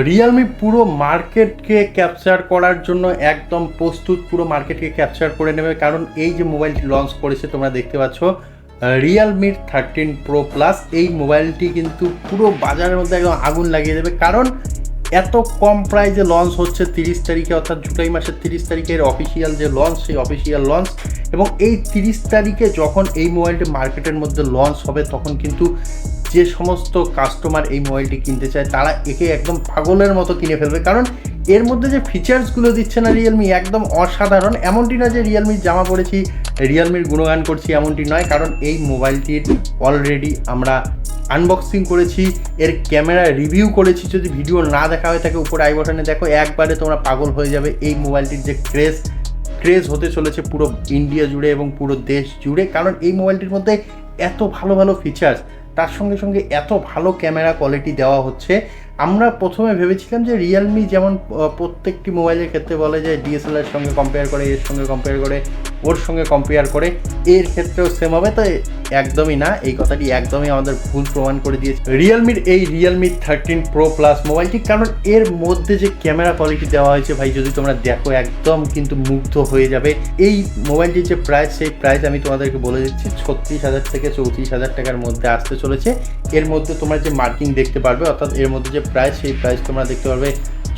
Realme পুরো মার্কেটকে capture করার জন্য একদম প্রস্তুত, পুরো মার্কেটকে ক্যাপচার করে নেবে। কারণ এই যে মোবাইলটি লঞ্চ করেছে তোমরা দেখতে পাচ্ছ রিয়েলমির 13 প্রো প্লাস, এই মোবাইলটি কিন্তু পুরো বাজারের মধ্যে একদম আগুন লাগিয়ে দেবে। কারণ এত কম প্রাইসে লঞ্চ হচ্ছে 30 তারিখে, অর্থাৎ জুলাই মাসের 30 তারিখের অফিসিয়াল যে লঞ্চ, সেই অফিসিয়াল লঞ্চ। এবং এই 30 তারিখে যখন এই মোবাইলটি মার্কেটের মধ্যে লঞ্চ হবে তখন কিন্তু যে সমস্ত কাস্টমার এই মোবাইলটি কিনতে চায় তারা একে একদম পাগলের মতো কিনে ফেলবে। কারণ এর মধ্যে যে ফিচার্সগুলো দিচ্ছে না রিয়েলমি, একদম অসাধারণ। এমনটি না যে রিয়েলমির জামা পড়েছি, রিয়েলমির গুণগান করছি, এমনটি নয়। কারণ এই মোবাইলটির অলরেডি আমরা আনবক্সিং করেছি, এর ক্যামেরা রিভিউ করেছি। যদি ভিডিও না দেখা হয়ে থাকে উপরে আই বাটনে দেখো, একবারে তোমরা পাগল হয়ে যাবে। এই মোবাইলটির যে ক্রেজ হতে চলেছে পুরো ইন্ডিয়া জুড়ে এবং পুরো দেশ জুড়ে। কারণ এই মোবাইলটির মধ্যে এত ভালো ভালো ফিচার্স, তার সঙ্গে সঙ্গে এত ভালো ক্যামেরা কোয়ালিটি দেওয়া হচ্ছে। আমরা প্রথমে ভেবেছিলাম যে রিয়েলমি যেমন প্রত্যেকটি মোবাইলের ক্ষেত্রে বলে যে ডিএসএলআর সঙ্গে কম্পেয়ার করে, এর সঙ্গে কম্পেয়ার করে, ওর সঙ্গে কম্পেয়ার করে, এর ক্ষেত্রেও সেম হবে। তো একদমই না, এই কথাটি একদমই আমাদের ভুল প্রমাণ করে দিয়েছে রিয়েলমির এই রিয়েলমি 13 প্রো প্লাস মোবাইলটি। কারণ এর মধ্যে যে ক্যামেরা কোয়ালিটি দেওয়া হয়েছে ভাই, যদি তোমরা দেখো একদম কিন্তু মুগ্ধ হয়ে যাবে। এই মোবাইলটির যে প্রাইস, সেই প্রাইস আমি তোমাদেরকে বলে দিচ্ছি, 36,000 থেকে 34,000 টাকার মধ্যে আসতে চলেছে। এর মধ্যে তোমরা যে মার্কিং দেখতে পারবে, অর্থাৎ এর মধ্যে যে প্রাইস, সেই প্রাইস তোমরা দেখতে পারবে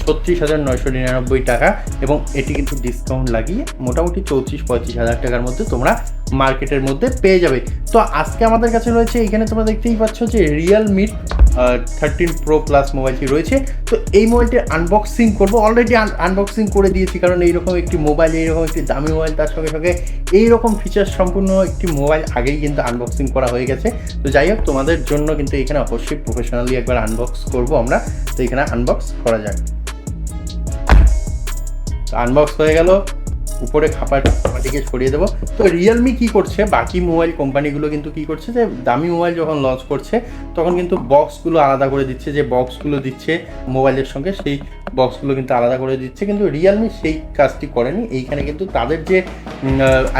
36,999 টাকা। এবং এটি কিন্তু ডিসকাউন্ট লাগিয়ে মোটামুটি 34-35,000 টাকার মধ্যে তোমরা মার্কেটের মধ্যে পেয়ে যাবে। তো আজকে আমাদের কাছে রয়েছে, এখানে তোমরা দেখতেই পাচ্ছ যে রিয়েলমির 13 প্রো প্লাস মোবাইলটি রয়েছে। তো এই মোবাইলটির আনবক্সিং করবো, অলরেডি আনবক্সিং করে দিয়েছি। কারণ এইরকম একটি মোবাইল, এইরকম একটি দামি মোবাইল, তার সঙ্গে সঙ্গে এইরকম ফিচার্স সম্পূর্ণ একটি মোবাইল আগেই কিন্তু আনবক্সিং করা হয়ে গেছে। তো যাই হোক, তোমাদের জন্য কিন্তু এখানে অবশ্যই প্রফেশনালি একবার আনবক্স করবো আমরা। তো এখানে আনবক্স করা যাক। আনবক্স হয়ে গেল, উপরে খাপাটিকে ছড়িয়ে দেবো। তো রিয়েলমি কী করছে, বাকি মোবাইল কোম্পানিগুলো কিন্তু কী করছে, যে দামি মোবাইল যখন লঞ্চ করছে তখন কিন্তু বক্সগুলো আলাদা করে দিচ্ছে, যে বক্সগুলো দিচ্ছে মোবাইলের সঙ্গে সেই বক্সগুলো কিন্তু আলাদা করে দিচ্ছে। কিন্তু রিয়েলমি সেই কাজটি করেনি। এইখানে কিন্তু তাদের যে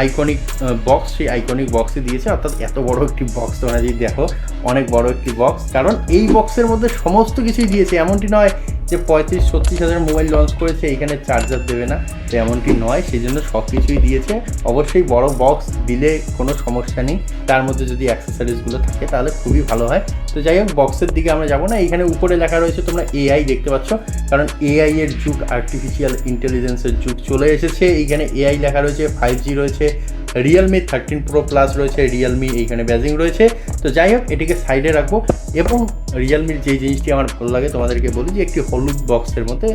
আইকনিক বক্স, সেই আইকনিক বক্সই দিয়েছে। অর্থাৎ এত বড় একটি বক্স তোমরা যদি দেখো, অনেক বড় একটি বক্স। কারণ এই বক্সের মধ্যে সমস্ত কিছুই দিয়েছে। এমনটি নয় যে 35-36 হাজার মোবাইল লঞ্চ করেছে এইখানে চার্জার দেবে না, তো এমনটি নয়। সেই জন্য সব কিছুই দিয়েছে। অবশ্যই বড় বক্স দিলে কোনো সমস্যা নেই, তার মধ্যে যদি অ্যাক্সেসরিজগুলো থাকে তাহলে খুবই ভালো হয়। তো যাই হোক, বক্সের দিকে আমরা যাবো না। এইখানে উপরে লেখা রয়েছে, তোমরা এআই দেখতে পাচ্ছ। কারণ এআই এর যুগ, আর্টিফিশিয়াল ইন্টেলিজেন্সের যুগ চলে এসেছে। এইখানে এআই লেখা রয়েছে, 5G রয়েছে, রিয়েলমি 13 প্রো প্লাস রয়েছে, রিয়েলমি এইখানে ব্যাজিং রয়েছে। তো যাই হোক, এটিকে সাইডে রাখবো। এবং রিয়েলমির যেই জিনিসটি আমার ভালো লাগে তোমাদেরকে বলি, যে একটি হলুদ বক্সের মধ্যে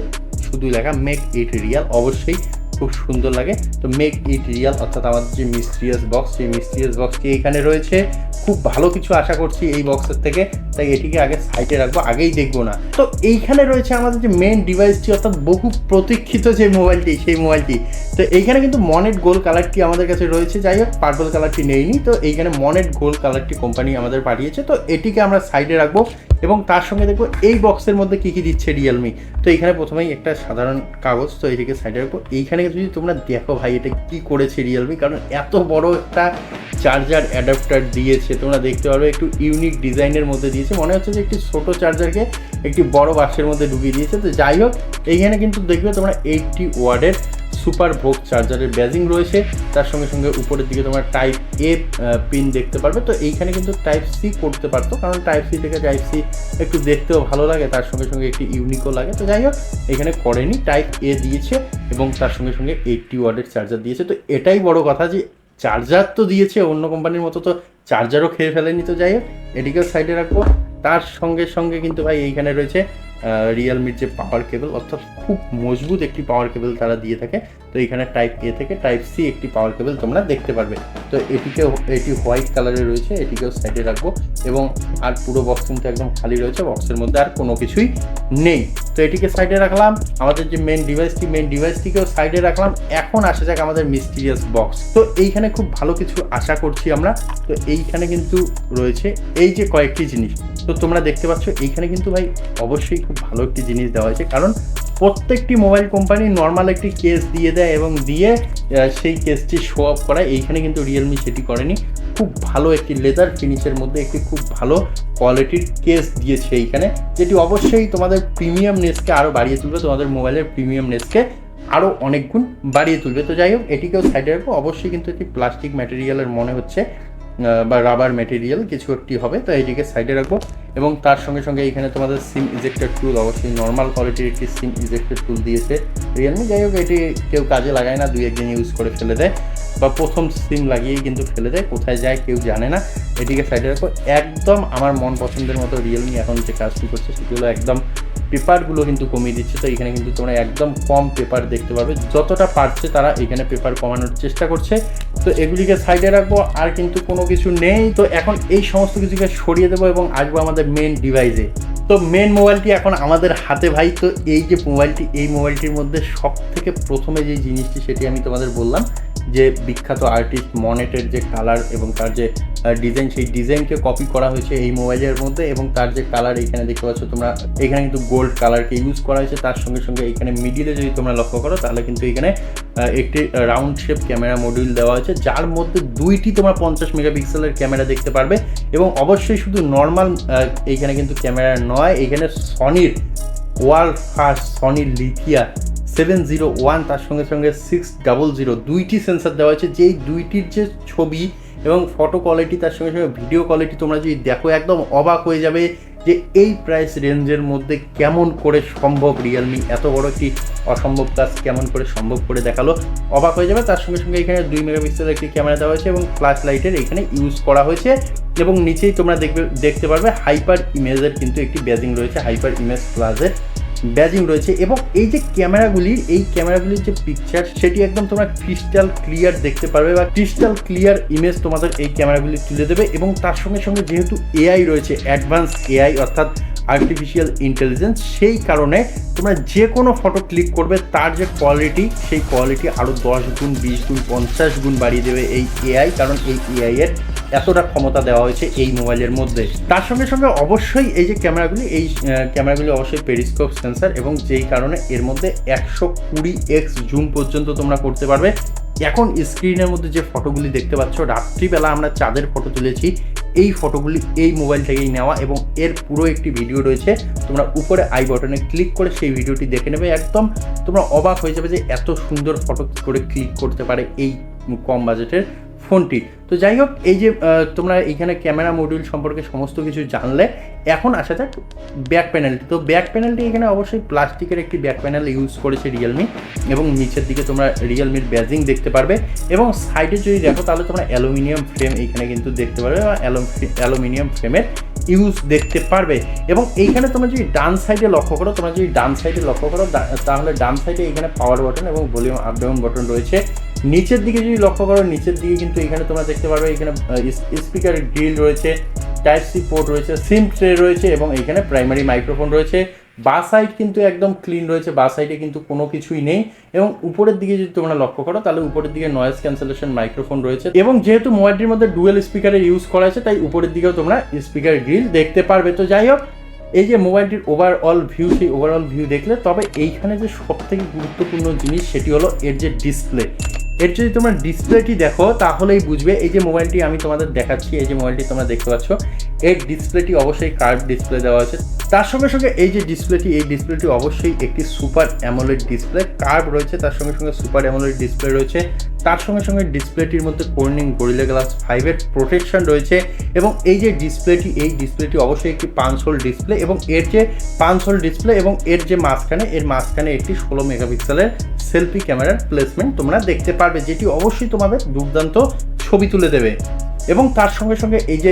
শুধু লেখা মেক ইট রিয়াল, অবশ্যই খুব সুন্দর লাগে। তো মেক ইট রিয়াল, অর্থাৎ আমাদের যে মিস্ট্রিয়াস বক্স, সেই মিস্ট্রিয়াস বক্সটি এখানে রয়েছে। খুব ভালো কিছু আশা করছি এই বক্সের থেকে, তাই এটিকে আগে সাইডে রাখবো, আগেই দেখবো না। তো এইখানে রয়েছে আমাদের যে মেন ডিভাইসটি, অর্থাৎ বহু প্রতীক্ষিত যে মোবাইলটি, সেই মোবাইলটি। তো এইখানে কিন্তু মনেট গোল্ড কালারটি আমাদের কাছে রয়েছে। যাই হোক, পার্পল কালারটি নেইনি। তো এইখানে মনেট গোল্ড কালারটি কোম্পানি আমাদের পাঠিয়েছে। তো এটিকে আমরা সাইডে রাখবো এবং তার সঙ্গে দেখবো এই বক্সের মধ্যে কী কী দিচ্ছে রিয়েলমি। তো এখানে প্রথমেই একটা সাধারণ কাগজ, তো এটিকে সাইডে রাখবো। এইখানে যদি তোমরা দেখো ভাই, এটা কী করেছে রিয়েলমি। কারণ এত বড় একটা চার্জার অ্যাডাপ্টার দিয়েছে, তোমরা দেখতে পারবে একটু ইউনিক ডিজাইনের মধ্যে দিয়েছে। মনে হচ্ছে যে একটি ছোটো চার্জারকে একটি বড় বাক্সের মধ্যে ঢুকিয়ে দিয়েছে। তো যাই হোক, এইখানে কিন্তু দেখবে তোমরা 80 ওয়াটের সুপার ভোগ চার্জারের ব্যাজিং রয়েছে। তার সঙ্গে সঙ্গে উপরের দিকে তোমরা টাইপ এ পিন দেখতে পারবে। তো এইখানে কিন্তু টাইপ সি করতে পারতো, কারণ টাইপ সি থেকে টাইপ সি একটু দেখতেও ভালো লাগে, তার সঙ্গে সঙ্গে একটি ইউনিকও লাগে। তো যাই হোক, এখানে করেনি, টাইপ এ দিয়েছে এবং তার সঙ্গে সঙ্গে 80 ওয়াটের চার্জার দিয়েছে। তো এটাই বড় কথা, যে চার্জার তো দিয়েছে, অন্য কোম্পানির মতো তো চার্জারও খেয়ে ফেলেনি। তো যাই হোক, এটিকেও সাইডে রাখবো। তার সঙ্গে সঙ্গে কিন্তু ভাই এইখানে রয়েছে রিয়েলমির যে পাওয়ার কেবল, অর্থাৎ খুব মজবুত একটি পাওয়ার কেবল তারা দিয়ে থাকে। তো এইখানে টাইপ এ থেকে টাইপ সি একটি পাওয়ার কেবল তোমরা দেখতে পারবে। তো এটি হোয়াইট কালারে রয়েছে, এটিকেও সাইডে রাখবো। এবং আর পুরো বক্স কিন্তু একদম খালি রয়েছে, বক্সের মধ্যে আর কোনো কিছুই নেই। তো এটিকে সাইডে রাখলাম। আমাদের যে মেন ডিভাইসটিকেও সাইডে রাখলাম। এখন আসা যাক আমাদের মিস্টিরিয়াস বক্স। তো এইখানে খুব ভালো কিছু আশা করছি আমরা। তো এইখানে কিন্তু রয়েছে এই যে কয়েকটি জিনিস, তো তোমরা দেখতে পাচ্ছ এইখানে কিন্তু ভাই অবশ্যই খুব ভালো একটি জিনিস দেওয়া হয়েছে। কারণ প্রত্যেকটি মোবাইল কোম্পানি নর্মাল একটি কেস দিয়ে দেয় এবং দিয়ে সেই কেসটি শো অফ করায়। এইখানে কিন্তু রিয়েলমি সেটি করেনি। খুব ভালো একটি লেদার ফিনিশের মধ্যে একটি খুব ভালো কোয়ালিটির কেস দিয়েছে এইখানে, যেটি অবশ্যই তোমাদের প্রিমিয়ামনেসকে আরও বাড়িয়ে তুলবে, তোমাদের মোবাইলের প্রিমিয়ামনেসকে আরও অনেক গুণ বাড়িয়ে তুলবে। তো যাই হোক, এটিকেও সাইডে রাখবো। অবশ্যই কিন্তু এটি প্লাস্টিক ম্যাটেরিয়ালের মনে হচ্ছে বা রাবার ম্যাটেরিয়াল কিছু একটি হবে, তো এইটিকে সাইডে রাখবো। এবং তার সঙ্গে সঙ্গে এখানে তোমাদের সিম ইজেক্টর টুল, অবশ্যই নর্মাল কোয়ালিটির একটি সিম ইজেক্টর টুল দিয়েছে রিয়েলমি। যাই হোক, এটি কেউ কাজে লাগায় না, 2-1 দিন ইউজ করে ফেলে দেয়, বা প্রথম সিম লাগিয়েই কিন্তু ফেলে দেয়, কোথায় যায় কেউ জানে না। এটিকে সাইডে রাখবো। একদম আমার মন পছন্দের মতো রিয়েলমি এখন যে কাজটি করছে সেটি হলো একদম পেপারগুলো কিন্তু কমিয়ে দিচ্ছে। তো এখানে কিন্তু তোমরা একদম কম পেপার দেখতে পারবে, যতটা পারছে তারা এখানে পেপার কমানোর চেষ্টা করছে। তো এগুলিকে সাইডে রাখবো, আর কিন্তু কোনো কিছু নেই। তো এখন এই সমস্ত কিছুকে সরিয়ে দেবো এবং আসবো আমাদের মেন ডিভাইসে। তো মেন মোবাইলটি এখন আমাদের হাতে ভাই। তো এই যে মোবাইলটি, এই মোবাইলটির মধ্যে সব থেকে প্রথমে যে জিনিসটি সেটি আমি তোমাদের বললাম যে বিখ্যাত আর্টিস্ট মনেটের যে কালার এবং তার যে ডিজাইন, সেই ডিজাইনকে কপি করা হয়েছে এই মোবাইলের মধ্যে। এবং তার যে কালার এইখানে দেখতে পাচ্ছ তোমরা, এখানে কিন্তু গোল্ড কালারকে ইউজ করা হয়েছে। তার সঙ্গে সঙ্গে এখানে মিডিলে যদি তোমরা লক্ষ্য করো তাহলে কিন্তু এখানে একটি রাউন্ড শেপ ক্যামেরা মডিউল দেওয়া হয়েছে, যার মধ্যে 2টি তোমরা 50 মেগাপিক্সেলের ক্যামেরা দেখতে পারবে। এবং অবশ্যই শুধু নর্মাল এইখানে কিন্তু ক্যামেরা নয়, এখানে সনির ওয়ার্ল্ড ফার্স্ট সনির লিথিয়া 701, তার সঙ্গে সঙ্গে 600 2টি সেন্সার দেওয়া হয়েছে। যেই 2টির যে ছবি এবং ফটো কোয়ালিটি, তার সঙ্গে সঙ্গে ভিডিও কোয়ালিটি তোমরা যদি দেখো একদম অবাক হয়ে যাবে যে এই প্রাইস রেঞ্জের মধ্যে কেমন করে সম্ভব রিয়েলমি এত বড় একটি অসম্ভব কাজ কেমন করে সম্ভব করে দেখালো, অবাক হয়ে যাবে। তার সঙ্গে সঙ্গে এখানে 2 মেগাপিক্সেলের একটি ক্যামেরা দেওয়া হয়েছে এবং ফ্ল্যাশ লাইটের এখানে ইউজ করা হয়েছে। এবং নিচেই তোমরা দেখতে পারবে হাইপার ইমেজের কিন্তু একটি ব্যাজিং রয়েছে, হাইপার ইমেজ প্লাসের ব্যাজিং রয়েছে। এবং এই যে ক্যামেরাগুলির যে পিকচার সেটি একদম তোমরা ক্রিস্টাল ক্লিয়ার দেখতে পারবে, বা ক্রিস্টাল ক্লিয়ার ইমেজ তোমাদের এই ক্যামেরাগুলি তুলে দেবে। এবং তার সঙ্গে সঙ্গে যেহেতু এআই রয়েছে, অ্যাডভান্স এআই অর্থাৎ আর্টিফিশিয়াল ইন্টেলিজেন্স, সেই কারণে তোমরা যে কোনো ফটো ক্লিক করবে তার যে কোয়ালিটি, সেই কোয়ালিটি আরও 10 গুণ 20 গুণ 50 গুণ বাড়িয়ে দেবে এই এআই, কারণ এই এআই এর এতটা ক্ষমতা দেওয়া হয়েছে এই মোবাইলের মধ্যে। তার সঙ্গে সঙ্গে অবশ্যই এই যে ক্যামেরাগুলি অবশ্যই পেরিস্কোপ সেন্সার, এবং যেই কারণে এর মধ্যে 120x জুম পর্যন্ত তোমরা করতে পারবে। এখন স্ক্রিনের মধ্যে যে ফটোগুলি দেখতে পাচ্ছ, রাত্রিবেলা আমরা চাঁদের ফটো তুলেছি, এই ফটোগুলি এই মোবাইল থেকেই নেওয়া, এবং এর পুরো একটি ভিডিও রয়েছে। তোমরা উপরে আই বাটনে ক্লিক করে সেই ভিডিওটি দেখে নেবে, একদম তোমরা অবাক হয়ে যাবে যে এত সুন্দর ফটো করে ক্লিক করতে পারে এই কম বাজেটের ফোনটি। তো যাই হোক, এই যে তোমরা এখানে ক্যামেরা মডিউল সম্পর্কে সমস্ত কিছু জানলে, এখন আসা যাক ব্যাক প্যানেলটি। তো ব্যাক প্যানেলটি এখানে অবশ্যই প্লাস্টিকের একটি ব্যাক প্যানেল ইউজ করেছে রিয়েলমি, এবং নিচের দিকে তোমরা রিয়েলমির ব্যাজিং দেখতে পারবে। এবং সাইডে যদি দেখো তাহলে তোমরা অ্যালুমিনিয়াম ফ্রেম এইখানে কিন্তু দেখতে পারবে, বা অ্যালুমিনিয়াম ফ্রেমের ইউজ দেখতে পারবে। এবং এইখানে তোমরা যদি ডান সাইডে লক্ষ্য করো তাহলে ডান সাইডে এখানে পাওয়ার বাটন এবং ভলিউম আপ ডাউন বাটন রয়েছে। নিচের দিকে যদি লক্ষ্য করো, নিচের দিকে কিন্তু এখানে তোমরা দেখতে পারবে এখানে স্পিকারের গ্রিল রয়েছে, টাইপ সি পোর্ট রয়েছে, সিম ট্রে রয়েছে, এবং এখানে প্রাইমারি মাইক্রোফোন রয়েছে। বা সাইড কিন্তু একদম ক্লিন রয়েছে, বা সাইডে কিন্তু কোনো কিছুই নেই। এবং উপরের দিকে যদি তোমরা লক্ষ্য করো তাহলে উপরের দিকে নয়েজ ক্যান্সেলেশন মাইক্রোফোন রয়েছে, এবং যেহেতু মোবাইলটির মধ্যে ডুয়েল স্পিকারের ইউজ করা আছে তাই উপরের দিকেও তোমরা স্পিকার গ্রিল দেখতে পারবে। তো যাই হোক, এই যে মোবাইলটির ওভারঅল ভিউ, সেই ওভারঅল ভিউ দেখলে, তবে এইখানে যে সবথেকে গুরুত্বপূর্ণ জিনিস সেটি হলো এর যে ডিসপ্লে। এর যদি তোমরা ডিসপ্লেটি দেখো তাহলেই বুঝবে। এই যে মোবাইলটি আমি তোমাদের দেখাচ্ছি, এই যে মোবাইলটি তোমরা দেখতে পাচ্ছ, এর ডিসপ্লেটি অবশ্যই কার্ভ ডিসপ্লে দেওয়া আছে। তার সঙ্গে সঙ্গে এই যে ডিসপ্লেটি অবশ্যই একটি সুপার অ্যামোলেড ডিসপ্লে, কার্ভ রয়েছে, তার সঙ্গে সঙ্গে সুপার অ্যামোলেড ডিসপ্লে রয়েছে। তার সঙ্গে সঙ্গে ডিসপ্লেটির মধ্যে কর্নিং গরিলা গ্লাস 5-এর প্রোটেকশন রয়েছে। এবং এই যে ডিসপ্লেটি অবশ্যই একটি 5 হোল ডিসপ্লে, এবং এর যে 5 হোল ডিসপ্লে এবং এর যে মাঝখানে একটি 16 মেগাপিক্সেলের সেলফি ক্যামেরার প্লেসমেন্ট তোমরা দেখতে পারবে, যেটি অবশ্যই তোমাদের দুর্দান্ত ছবি তুলে দেবে। এবং তার সঙ্গে সঙ্গে এই যে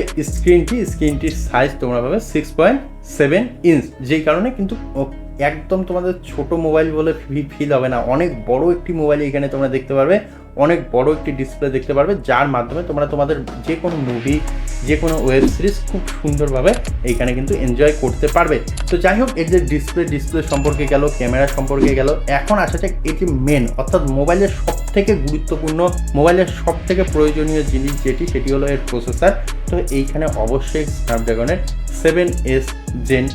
স্ক্রিনটির সাইজ তোমরা পাবে 6.7 ইঞ্চ, যেই কারণে কিন্তু একদম তোমাদের ছোট মোবাইল বলে ফিল হবে না, অনেক বড় একটি মোবাইল এখানে তোমরা দেখতে পারবে, অনেক বড় একটি ডিসপ্লে দেখতে পারবে, যার মাধ্যমে তোমরা তোমাদের যে কোনো মুভি, যে কোনো ওয়েব সিরিজ খুব সুন্দরভাবে এইখানে কিন্তু এনজয় করতে পারবে। তো যাই হোক, এর যে ডিসপ্লে সম্পর্কে গেল, ক্যামেরা সম্পর্কে গেল, এখন আসা যাক এটি মেন, অর্থাৎ মোবাইলের সবথেকে গুরুত্বপূর্ণ, মোবাইলের সবথেকে প্রয়োজনীয় জিনিস সেটি হলো এর প্রসেসর। তো এইখানে অবশ্যই স্ন্যাপড্রাগনের 7S Gen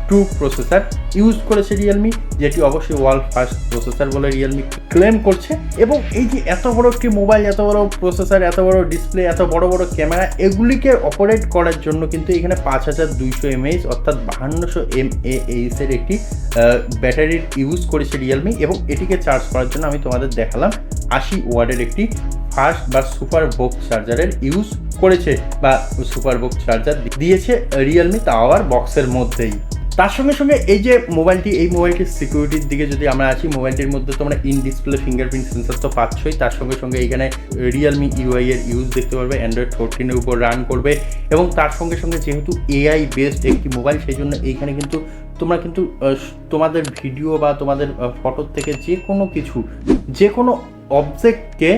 two processor use করেছে রিয়েলমি, যেটি অবশ্যই ওয়ার্ল্ড ফার্স্ট প্রসেসর বলে রিয়েলমি ক্লেম করছে। এবং এই যে এত বড় একটি মোবাইল, এত বড় প্রসেসর, এত বড় ডিসপ্লে, এত বড় বড় ক্যামেরা, এগুলিকে অপারেট করার জন্য কিন্তু এখানে 5200 mAh অর্থাৎ 5200 mAh এর একটি ব্যাটারির ইউজ করেছে রিয়েলমি। এবং এটিকে চার্জ করার জন্য আমি তোমাদের দেখালাম 80 ওয়াটের একটি ফাস্ট বা সুপার বক্স চার্জারের ইউজ করেছে বা সুপার বক্স চার্জার দিয়েছে রিয়েলমি, তাও আবার বক্সের মধ্যেই। তার সঙ্গে সঙ্গে এই যে মোবাইলটি, এই মোবাইলটির সিকিউরিটির দিকে যদি আমরা আছি, মোবাইলটির মধ্যে তোমরা ইন ডিসপ্লে ফিঙ্গারপ্রিন্ট সেন্সর তো পাচ্ছই, তার সঙ্গে সঙ্গে এইখানে রিয়েলমি ইউআই এর ইউজ দেখতে পারবে, অ্যান্ড্রয়েড 14 এর উপর রান করবে। এবং তার সঙ্গে সঙ্গে যেহেতু এআই বেসড একটি মোবাইল, সেই জন্য এইখানে কিন্তু তোমরা কিন্তু তোমাদের ভিডিও বা তোমাদের ফটোর থেকে যে কোনো অবজেক্টকে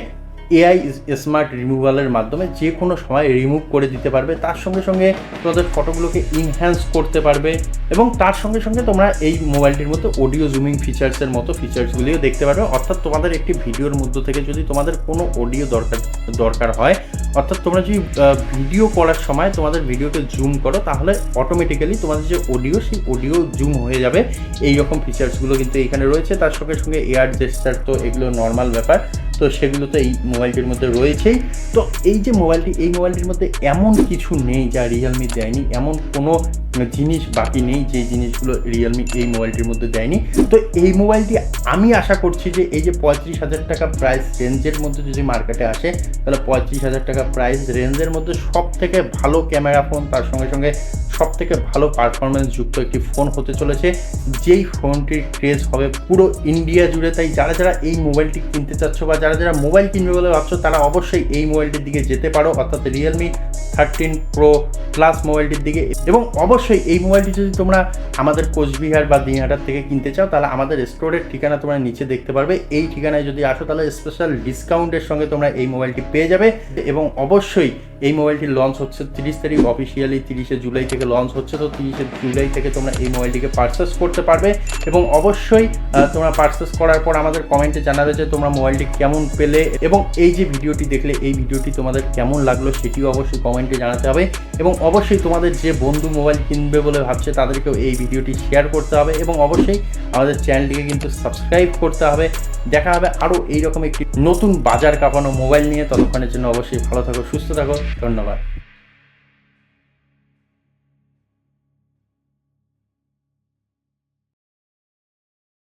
এআই স্মার্ট রিমুভালের মাধ্যমে যে কোনো সময় রিমুভ করে দিতে পারবে। তার সঙ্গে সঙ্গে তোমাদের ফটোগুলোকে ইনহ্যান্স করতে পারবে। এবং তার সঙ্গে সঙ্গে তোমরা এই মোবাইলটির মধ্যে অডিও জুমিং ফিচার্সের মতো ফিচার্সগুলিও দেখতে পারবে। অর্থাৎ তোমাদের একটি ভিডিওর মধ্যে থেকে যদি তোমাদের কোনো অডিও দরকার হয়, অর্থাৎ তোমরা যদি ভিডিও করার সময় তোমাদের ভিডিওকে জুম করো, তাহলে অটোমেটিক্যালি তোমাদের যে অডিও, সেই অডিও জুম হয়ে যাবে। এই রকম ফিচার্সগুলো কিন্তু এখানে রয়েছে। তার সঙ্গে সঙ্গে এয়ার জেস্টার তো এগুলো নর্মাল ব্যাপার, তো সেগুলো তো এই মোবাইলটির মধ্যে রয়েছেই। তো এই যে মোবাইলটি, এই মোবাইলটির মধ্যে এমন কিছু নেই যা রিয়েলমি দেয়নি, এমন কোনো জিনিস বাকি নেই যে জিনিসগুলো রিয়েলমি এই মোবাইলটির মধ্যে দেয়নি। তো এই মোবাইলটি আমি আশা করছি যে এই যে 35,000 টাকা প্রাইস রেঞ্জের মধ্যে যদি মার্কেটে আসে, তাহলে 35,000 টাকা প্রাইস রেঞ্জের মধ্যে সব থেকে ভালো ক্যামেরা ফোন, তার সঙ্গে সঙ্গে সব থেকে ভালো পারফরমেন্স যুক্ত একটি ফোন হতে চলেছে, যেই ফোনটির ক্রেজ হবে পুরো ইন্ডিয়া জুড়ে। তাই যারা যারা এই মোবাইলটি কিনতে চাচ্ছ বা যারা যারা মোবাইল কিনবে বলে ভাবছো, তারা অবশ্যই এই মোবাইলটির দিকে যেতে পারো, অর্থাৎ রিয়েলমি 13 প্রো প্লাস মোবাইলটির দিকে। এবং অবশ্যই এই মোবাইলটি যদি তোমরা আমাদের কোচবিহার বা দিনহাটার থেকে কিনতে চাও, তাহলে আমাদের স্টোরের ঠিকানা তোমরা নিচে দেখতে পারবে। এই ঠিকানায় যদি আসো, তাহলে স্পেশাল ডিসকাউন্টের সঙ্গে তোমরা এই মোবাইলটি পেয়ে যাবে। এবং অবশ্যই এই মোবাইলটি লঞ্চ হচ্ছে 30 তারিখ, অফিসিয়ালি 30শে জুলাই থেকে লঞ্চ হচ্ছে। তো 30শে জুলাই থেকে তোমরা এই মোবাইলটিকে পারচেস করতে পারবে। এবং অবশ্যই তোমরা পারচেস করার পর আমাদের কমেন্টে জানাবে যে তোমরা মোবাইলটি কেমন পেলে, এবং এই যে ভিডিওটি দেখলে এই ভিডিওটি তোমাদের কেমন লাগলো সেটিও অবশ্যই কমেন্টে জানাতে হবে। এবং অবশ্যই তোমাদের যে বন্ধু মোবাইল কিনবে বলে ভাবছে, তাদেরকেও এই ভিডিওটি শেয়ার করতে হবে। এবং অবশ্যই আমাদের চ্যানেলটিকে কিন্তু সাবস্ক্রাইব করতে হবে। দেখা হবে আরও এইরকম একটি নতুন বাজার কাঁপানো মোবাইল নিয়ে। ততক্ষণের জন্য অবশ্যই ভালো থাকো, সুস্থ থাকো, ধন্যবাদ।